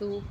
2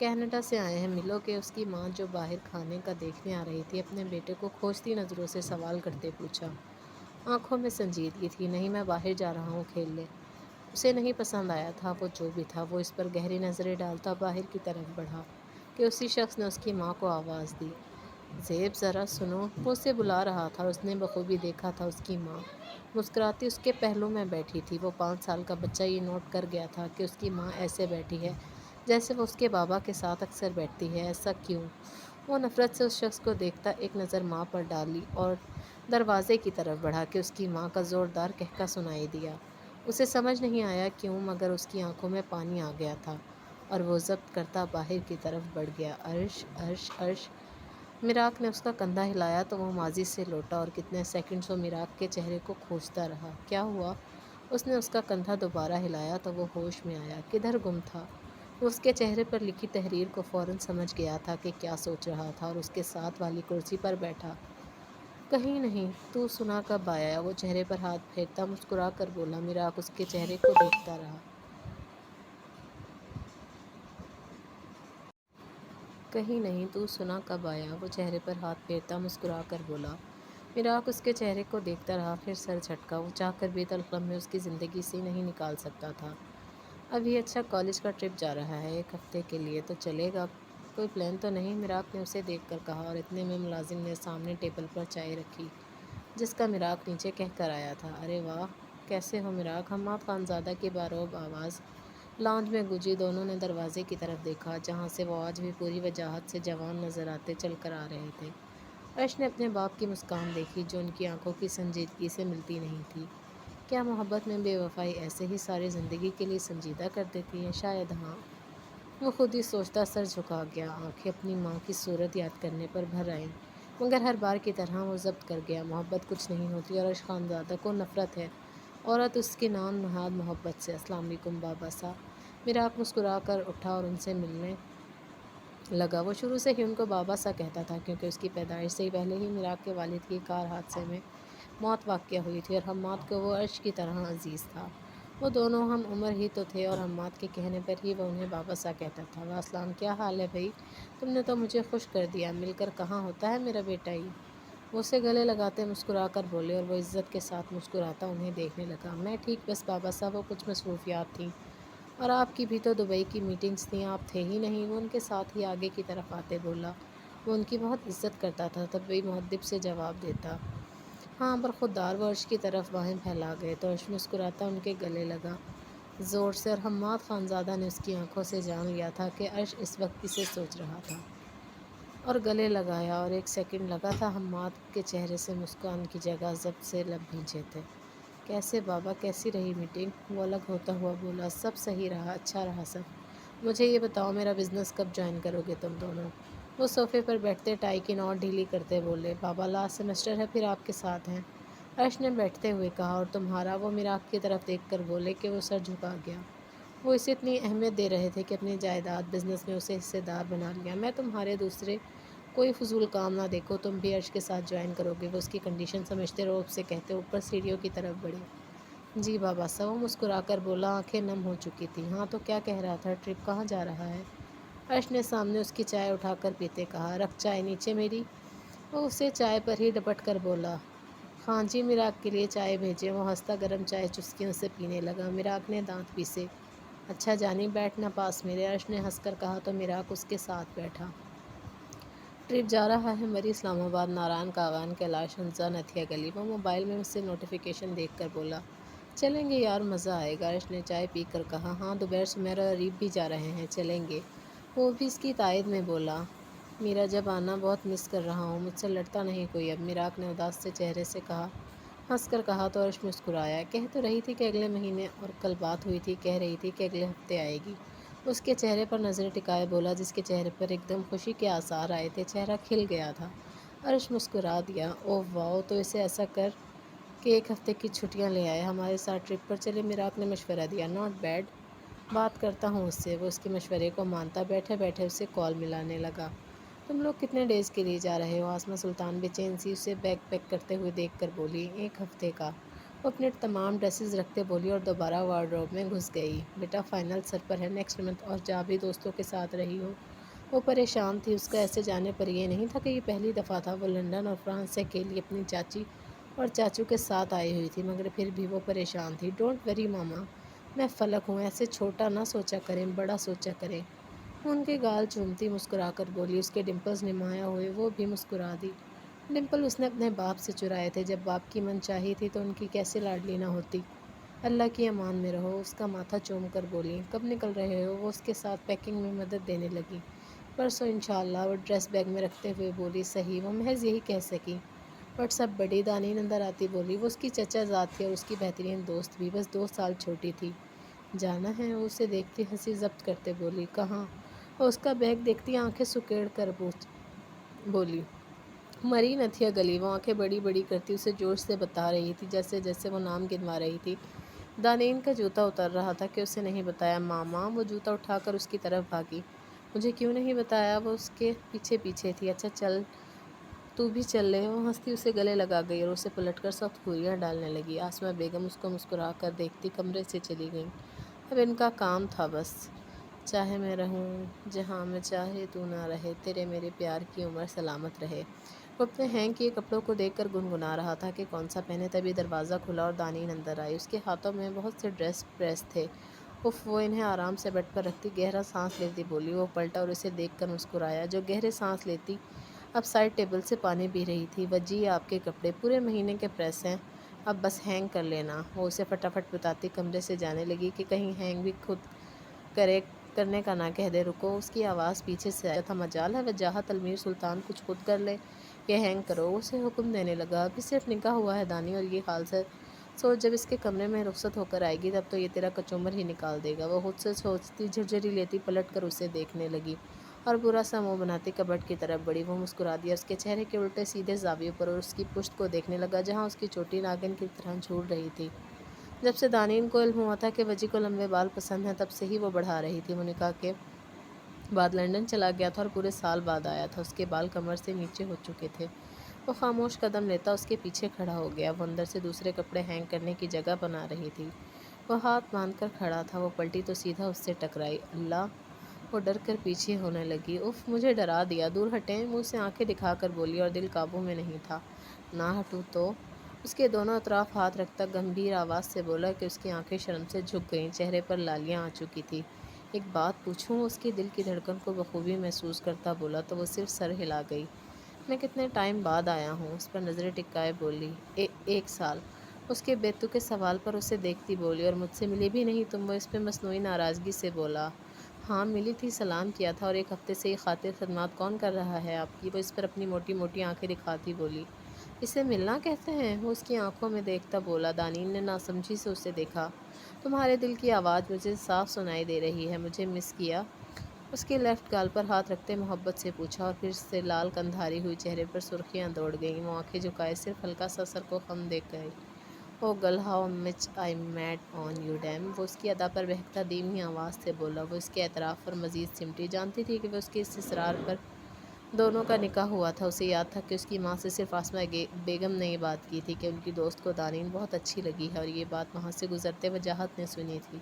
Canada سے آئے ہیں، ملو کہ اس کی ماں جو باہر کھانے کا دیکھنے آ رہی تھی اپنے بیٹے کو کھوجتی نظروں سے سوال کرتے پوچھا۔ آنکھوں میں سنجیدگی تھی۔ نہیں، میں باہر جا رہا ہوں کھیلنے۔ اسے نہیں پسند آیا تھا وہ جو بھی تھا۔ وہ اس پر گہری نظریں ڈالتا باہر کی طرف بڑھا کہ اسی شخص نے اس کی ماں کو آواز دی، زیب ذرا سنو۔ وہ اسے بلا رہا تھا۔ اس نے بخوبی دیکھا تھا اس کی ماں مسکراتی اس کے پہلو میں بیٹھی تھی۔ وہ 5 سال کا بچہ یہ نوٹ کر گیا تھا کہ اس کی ماں ایسے بیٹھی ہے جیسے وہ اس کے بابا کے ساتھ اکثر بیٹھتی ہے۔ ایسا کیوں؟ وہ نفرت سے اس شخص کو دیکھتا ایک نظر ماں پر ڈالی اور دروازے کی طرف بڑھا کہ اس کی ماں کا زوردار کہکا سنائی دیا۔ اسے سمجھ نہیں آیا کیوں، مگر اس کی آنکھوں میں پانی آ گیا تھا اور وہ ضبط کرتا باہر کی طرف بڑھ گیا۔ عرش عرش عرش۔ مراق نے اس کا کندھا ہلایا تو وہ ماضی سے لوٹا اور کتنے سیکنڈز وہ مراق کے چہرے کو کھوجتا رہا۔ کیا ہوا؟ اس نے اس کا کندھا دوبارہ ہلایا تو وہ ہوش میں آیا۔ کدھر گم تھا؟ وہ اس کے چہرے پر لکھی تحریر کو فوراً سمجھ گیا تھا کہ کیا سوچ رہا تھا اور اس کے ساتھ والی کرسی پر بیٹھا۔ کہیں نہیں۔ تو سنا کب آیا؟ وہ چہرے پر ہاتھ پھیرتا مسکرا کر بولا۔ مراق اس کے چہرے کو دیکھتا رہا۔ کہیں نہیں۔ تو سنا کب آیا؟ وہ چہرے پر ہاتھ پھیرتا مسکرا کر بولا۔ مراق اس کے چہرے کو دیکھتا رہا، پھر سر جھٹکا۔ وہ چاہ کر بھی تلخ لمحے اس کی زندگی سے نہیں نکال سکتا تھا۔ ابھی اچھا کالج کا ٹرپ جا رہا ہے 1 ہفتے کے لیے، تو چلے گا؟ کوئی پلان تو نہیں؟ مراق نے اسے دیکھ کر کہا اور اتنے میں ملازم نے سامنے ٹیبل پر چائے رکھی جس کا مراق نیچے کہہ کر آیا تھا۔ ارے واہ، کیسے ہو مراق؟ حماد خانزادہ کی بارعب آواز لاؤنج میں گونجی۔ دونوں نے دروازے کی طرف دیکھا جہاں سے وہ آج بھی پوری وجاہت سے جوان نظر آتے چل کر آ رہے تھے۔ عرش نے اپنے باپ کی مسکان دیکھی جو ان کی آنکھوں کی سنجیدگی سے ملتی نہیں تھی۔ کیا محبت میں بے وفائی ایسے ہی ساری زندگی کے لیے سنجیدہ کر دیتی ہے؟ شاید ہاں۔ وہ خود ہی سوچتا سر جھکا گیا۔ آنکھیں اپنی ماں کی صورت یاد کرنے پر بھر آئیں، مگر ہر بار کی طرح وہ ضبط کر گیا۔ محبت کچھ نہیں ہوتی اور عرش خانزادہ کو نفرت ہے عورت اس کے نام نہاد محبت سے۔ السلام علیکم بابا صاحب۔ مراق مسکرا کر اٹھا اور ان سے ملنے لگا۔ وہ شروع سے ہی ان کو بابا سا کہتا تھا کیونکہ اس کی پیدائش سے ہی پہلے ہی مراق کے والد کی کار حادثے میں موت واقع ہوئی تھی اور حماد کو وہ عرش کی طرح عزیز تھا۔ وہ دونوں ہم عمر ہی تو تھے اور حماد کے کہنے پر ہی وہ انہیں بابا سا کہتا تھا۔ واسلام، کیا حال ہے بھائی؟ تم نے تو مجھے خوش کر دیا۔ مل کر کہاں ہوتا ہے میرا بیٹا ہی؟ وہ اسے گلے لگاتے مسکرا کر بولے اور وہ عزت کے ساتھ مسکراتا انہیں دیکھنے لگا۔ میں ٹھیک، بس بابا صاحب وہ کچھ مصروفیات تھیں اور آپ کی بھی تو دبئی کی میٹنگز تھیں، آپ تھے ہی نہیں۔ وہ ان کے ساتھ ہی آگے کی طرف آتے بولا۔ وہ ان کی بہت عزت کرتا تھا، تب بھی مؤدب سے جواب دیتا۔ ہاں، پر خوددار۔ وہ عرش کی طرف باہیں پھیلا گئے تو عرش مسکراتا ان کے گلے لگا زور سے، اور حماد خانزادہ نے اس کی آنکھوں سے جان لیا تھا کہ عرش اس وقت اسے سوچ رہا تھا اور گلے لگایا، اور 1 سیکنڈ لگا تھا حماد کے چہرے سے مسکان کی جگہ ضبط سے لب بھیجے تھے۔ کیسے بابا، کیسی رہی میٹنگ؟ وہ الگ ہوتا ہوا بولا۔ سب صحیح رہا، اچھا رہا سب۔ مجھے یہ بتاؤ میرا بزنس کب جوائن کرو گے تم دونوں؟ وہ صوفے پر بیٹھتے ٹائی کی نوٹ ڈھیلی کرتے بولے۔ بابا لاسٹ سیمسٹر ہے، پھر آپ کے ساتھ ہیں، عرش نے بیٹھتے ہوئے کہا۔ اور تمہارا؟ وہ مراق کی طرف دیکھ کر بولے کہ وہ سر جھکا گیا۔ وہ اسے اتنی اہمیت دے رہے تھے کہ اپنی جائیداد بزنس میں اسے حصے دار بنا لیا۔ میں تمہارے دوسرے کوئی فضول کام نہ دیکھو، تم بھی عرش کے ساتھ جوائن کرو گے؟ وہ اس کی کنڈیشن سمجھتے رعب سے کہتے اوپر سیڑھیوں کی طرف بڑھے۔ جی بابا صاحب، وہ مسکرا کر بولا، آنکھیں نم ہو چکی تھیں۔ ہاں تو کیا کہہ رہا تھا؟ ٹرپ کہاں جا رہا ہے؟ عرش نے سامنے اس کی چائے اٹھا کر پیتے کہا۔ رکھ چائے نیچے میری۔ وہ اسے چائے پر ہی ڈپٹ کر بولا۔ ہاں جی، مراق کے لیے چائے بھیجیں۔ وہ ہنستا گرم چائے چسکیوں سے پینے لگا۔ مراق نے دانت پیسے۔ اچھا جانی، بیٹھنا پاس میرے، عرش نے ہنس کر کہا تو مراق اس کے ساتھ بیٹھا۔ ٹرپ جا رہا ہے مری، اسلام آباد، نارائن کاوان، کیلاش ہنسا، نتھیا گلی۔ وہ موبائل میں اس سے نوٹیفیکیشن دیکھ کر بولا۔ چلیں گے یار، مزہ آئے گا، عرش نے چائے پی کر کہا۔ ہاں، دوبیر سمیر اور اریب بھی جا رہے ہیں، چلیں گے، وہ بھی اس کی تائید میں بولا۔ میرا جب آنا بہت مس کر رہا ہوں، مجھ سے لڑتا نہیں کوئی اب، مراق نے اداس سے چہرے سے کہا، ہنس کر کہا تو عرش مسکرایا۔ کہہ تو رہی تھی کہ اگلے مہینے، اور کل بات ہوئی تھی، کہہ رہی تھی کہ اگلے ہفتے آئے گی۔ اس کے چہرے پر نظریں ٹکائے بولا جس کے چہرے پر ایک دم خوشی کے آثار آئے تھے، چہرہ کھل گیا تھا۔ عرش مسکرا دیا۔ اوہ واو، تو اسے ایسا کر کہ 1 ہفتے کی چھٹیاں لے آئے، ہمارے ساتھ ٹرپ پر چلے، مراق نے مشورہ دیا۔ ناٹ بیڈ، بات کرتا ہوں اس سے۔ وہ اس کے مشورے کو مانتا بیٹھے بیٹھے اسے کال ملانے لگا۔ تم لوگ کتنے ڈیز کے لیے جا رہے ہو؟ آسمہ سلطان بے چین سی اسے بیگ پیک کرتے ہوئے دیکھ کر بولی۔ 1 ہفتے کا۔ وہ اپنے تمام ڈریسز رکھتے بولی اور دوبارہ وارڈروب میں گھس گئی۔ بیٹا فائنل سر پر ہے، نیکسٹ منتھ، اور جا بھی دوستوں کے ساتھ رہی ہو وہ پریشان تھی، اس کا ایسے جانے پر یہ نہیں تھا کہ یہ پہلی دفعہ تھا۔ وہ لندن اور فرانس سے اکیلی اپنی چاچی اور چاچو کے ساتھ آئی ہوئی تھی، مگر پھر بھی وہ پریشان تھی۔ ڈونٹ وری ماما، میں فلک ہوں، ایسے چھوٹا نہ سوچا کریں، بڑا سوچا کریں۔ وہ ان کے گال چومتی مسکرا کر بولی۔ اس کے ڈمپلز نمایاں ہوئے، وہ بھی مسکرا دی۔ ڈمپل اس نے اپنے باپ سے چرائے تھے، جب باپ کی من چاہی تھی تو ان کی کیسے لاڈلی نہ ہوتی۔ اللہ کی امان میں رہو، اس کا ماتھا چوم کر بولی۔ کب نکل رہے ہو؟ وہ اس کے ساتھ پیکنگ میں مدد دینے لگی۔ پرسوں انشاءاللہ، وہ ڈریس بیگ میں رکھتے ہوئے بولی۔ صحیح، وہ محض یہی کہہ سکی۔ واٹس اپ بڑی، دانین اندر آتی بولی۔ وہ اس کی چچا زاد تھی اور اس کی بہترین دوست بھی، بس 2 سال چھوٹی تھی۔ جانا ہے؟ وہ اسے دیکھتی ہنسی ضبط کرتے بولی۔ کہاں؟ وہ اس کا بیگ دیکھتی آنکھیں سکیڑ کر بولی۔ مری نتھیا گلی۔ وہ آنکھیں بڑی بڑی کرتی اسے جوش سے بتا رہی تھی، جیسے جیسے وہ نام گنوا رہی تھی۔ دانین کا جوتا اتر رہا تھا کہ اسے نہیں بتایا۔ ماما، وہ جوتا اٹھا کر اس کی طرف بھاگی۔ مجھے کیوں نہیں بتایا؟ وہ اس کے پیچھے پیچھے تھی۔ اچھا چل، تو بھی چل لے۔ وہ ہنستی اسے گلے لگا گئی اور اسے پلٹ کر سخت گھوریاں ڈالنے لگی۔ آسمہ بیگم اس کو مسکرا کر دیکھتی کمرے سے چلی گئیں۔ اب ان کا کام تھا بس۔ چاہے میں رہوں جہاں میں، چاہے تو نہ رہے، تیرے میرے پیار کی عمر سلامت رہے۔ وہ اپنے ہینگ کیے کپڑوں کو دیکھ کر گنگنا رہا تھا کہ کون سا پہنے، تبھی دروازہ کھلا اور دانین اندر آئی۔ اس کے ہاتھوں میں بہت سے ڈریس پریس تھے۔ اف، وہ انہیں آرام سے بیڈ پر رکھتی گہرا سانس لیتی بولی۔ وہ پلٹا اور اسے دیکھ کر مسکرایا، جو گہرے سانس لیتی اب سائڈ ٹیبل سے پانی پی رہی تھی۔ وجی، آپ کے کپڑے پورے مہینے کے پریس ہیں، اب بس ہینگ کر لینا۔ وہ اسے فٹافٹ بتاتی کمرے سے جانے لگی کہ کہیں ہینگ بھی خود کرنے کا نہ کہہ دے۔ رکو، اس کی آواز پیچھے سے آئی تھا۔ مجال ہے وجاہت المیر سلطان کچھ خود کر لے یا ہینگ کرو؟ اسے حکم دینے لگا۔ ابھی صرف نکاح ہوا ہے دانی، اور یہ حال سے سوچ، جب اس کے کمرے میں رخصت ہو کر آئے گی تب تو یہ تیرا کچومر ہی نکال دے گا۔ وہ خود سے سوچتی جھرجھری لیتی پلٹ کر اسے دیکھنے لگی اور برا سا منہ بناتی کبرڈ کی طرف بڑھی۔ وہ مسکرا دیا اس کے چہرے کے الٹے سیدھے زاویوں پر اور اس کی پشت کو دیکھنے لگا جہاں اس کی چوٹی ناگن کی طرح جھول رہی تھی۔ جب سے دانین کو علم ہوا تھا کہ وجی کو لمبے بال پسند ہیں، تب سے ہی وہ بڑھا رہی تھی۔ وہ نکاح کے بعد لندن چلا گیا تھا اور پورے سال بعد آیا تھا۔ اس کے بال کمر سے نیچے ہو چکے تھے۔ وہ خاموش قدم لیتا اس کے پیچھے کھڑا ہو گیا۔ وہ اندر سے دوسرے کپڑے ہینگ کرنے کی جگہ بنا رہی تھی۔ وہ ہاتھ باندھ کر کھڑا تھا۔ وہ پلٹی تو سیدھا اس سے ٹکرائی۔ اللہ! وہ ڈر کر پیچھے ہونے لگی۔ اف، مجھے ڈرا دیا، دور ہٹیں، منہ سے آنکھیں دکھا کر بولی اور دل قابو میں نہیں تھا۔ نہ ہٹوں تو؟ اس کے دونوں اطراف ہاتھ رکھتا گمبھیر آواز سے بولا کہ اس کی آنکھیں شرم سے جھک گئیں، چہرے پر لالیاں آ چکی تھی۔ ایک بات پوچھوں؟ اس کے دل کی دھڑکن کو بخوبی محسوس کرتا بولا تو وہ صرف سر ہلا گئی۔ میں کتنے ٹائم بعد آیا ہوں؟ اس پر نظریں ٹکائے بولی۔ 1 سال۔ اس کے بے تکے سوال پر اسے دیکھتی بولی۔ اور مجھ سے ملی بھی نہیں تم؟ وہ اس پہ مصنوعی ناراضگی سے بولا۔ ہاں ملی تھی، سلام کیا تھا، اور 1 ہفتے سے یہ خاطر خدمات کون کر رہا ہے آپ کی؟ وہ اس پر اپنی موٹی موٹی آنکھیں دکھاتی بولی۔ اسے ملنا کہتے ہیں؟ وہ اس کی آنکھوں میں دیکھتا بولا۔ دانین نے ناسمجھی سے اسے دیکھا۔ تمہارے دل کی آواز مجھے صاف سنائی دے رہی ہے، مجھے مس کیا؟ اس کے لیفٹ گال پر ہاتھ رکھتے محبت سے پوچھا، اور پھر سے لال کندھاری ہوئی چہرے پر سرخیاں دوڑ گئیں۔ وہ آنکھیں جھکائے صرف ہلکا سا سر کو خم دیکھ گئی۔ Oh girl, how much I mad on you damn! وہ اس کی ادا پر بہکتا دھیمی آواز سے بولا۔ وہ اس کے اعتراف پر مزید سمٹی، جانتی تھی کہ وہ اس کے اس اصرار پر دونوں کا نکاح ہوا تھا۔ اسے یاد تھا کہ اس کی ماں سے صرف آسمہ بیگم نے یہ بات کی تھی کہ ان کی دوست کو دانین بہت اچھی لگی ہے، اور یہ بات وہاں سے گزرتے وجاہت نے سنی تھی۔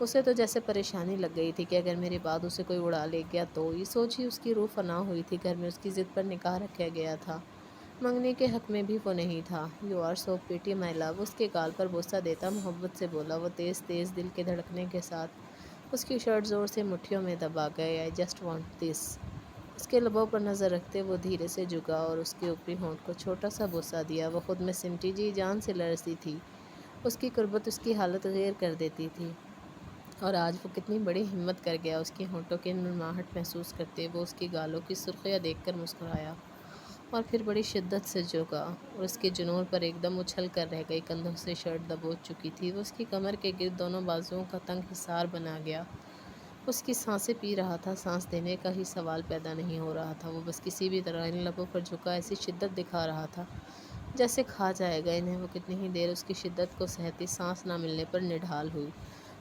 اسے تو جیسے پریشانی لگ گئی تھی کہ اگر میرے بعد اسے کوئی اڑا لے گیا تو؟ یہ سوچ ہی اس کی روح فنا ہوئی تھی۔ گھر میں اس کی ضد پر نکاح رکھا گیا تھا، منگنی کے حق میں بھی وہ نہیں تھا۔ یو آر سو پریٹی مائی لو! اس کے گال پر بوسہ دیتا محبت سے بولا۔ وہ تیز تیز دل کے دھڑکنے کے ساتھ اس کی شرٹ زور سے مٹھیوں میں دبا گئے۔ I just want this! اس کے لبوں پر نظر رکھتے وہ دھیرے سے جھکا اور اس کے اوپری ہونٹ کو چھوٹا سا بوسہ دیا۔ وہ خود میں سمٹی، جی جان سے لرزتی تھی۔ اس کی قربت اس کی حالت غیر کر دیتی تھی، اور آج وہ کتنی بڑی ہمت کر گیا! اس کے ہونٹوں کی نرماہٹ محسوس کرتے وہ اس کی گالوں کی سرخیاں دیکھ کر مسکرایا، اور پھر بڑی شدت سے جھکا اور اس کے جنون پر ایک دم اچھل کر رہ گئی۔ کندھوں سے شرٹ دبوچ چکی تھی۔ وہ اس کی کمر کے گرد دونوں بازوؤں کا تنگ حصار بنا گیا۔ اس کی سانسیں پی رہا تھا، سانس دینے کا ہی سوال پیدا نہیں ہو رہا تھا۔ وہ بس کسی بھی طرح ان لبوں پر جھکا ایسی شدت دکھا رہا تھا جیسے کھا جائے گا انہیں۔ وہ کتنی ہی دیر اس کی شدت کو سہتی، سانس نہ ملنے پر نڈھال ہوئی۔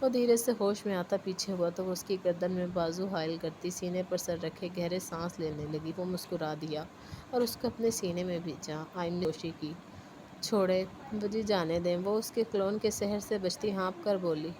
وہ دھیرے سے ہوش میں آتا پیچھے ہوا تو وہ اس کی گردن میں بازو حائل کرتی سینے پر سر رکھے گہرے سانس لینے لگی۔ وہ مسکرا دیا اور اس کو اپنے سینے میں بھیجا۔ آئم نے کوشش کی۔ چھوڑے، مجھے جانے دیں! وہ اس کے کلون کے سحر سے بچتی ہانپ کر بولی۔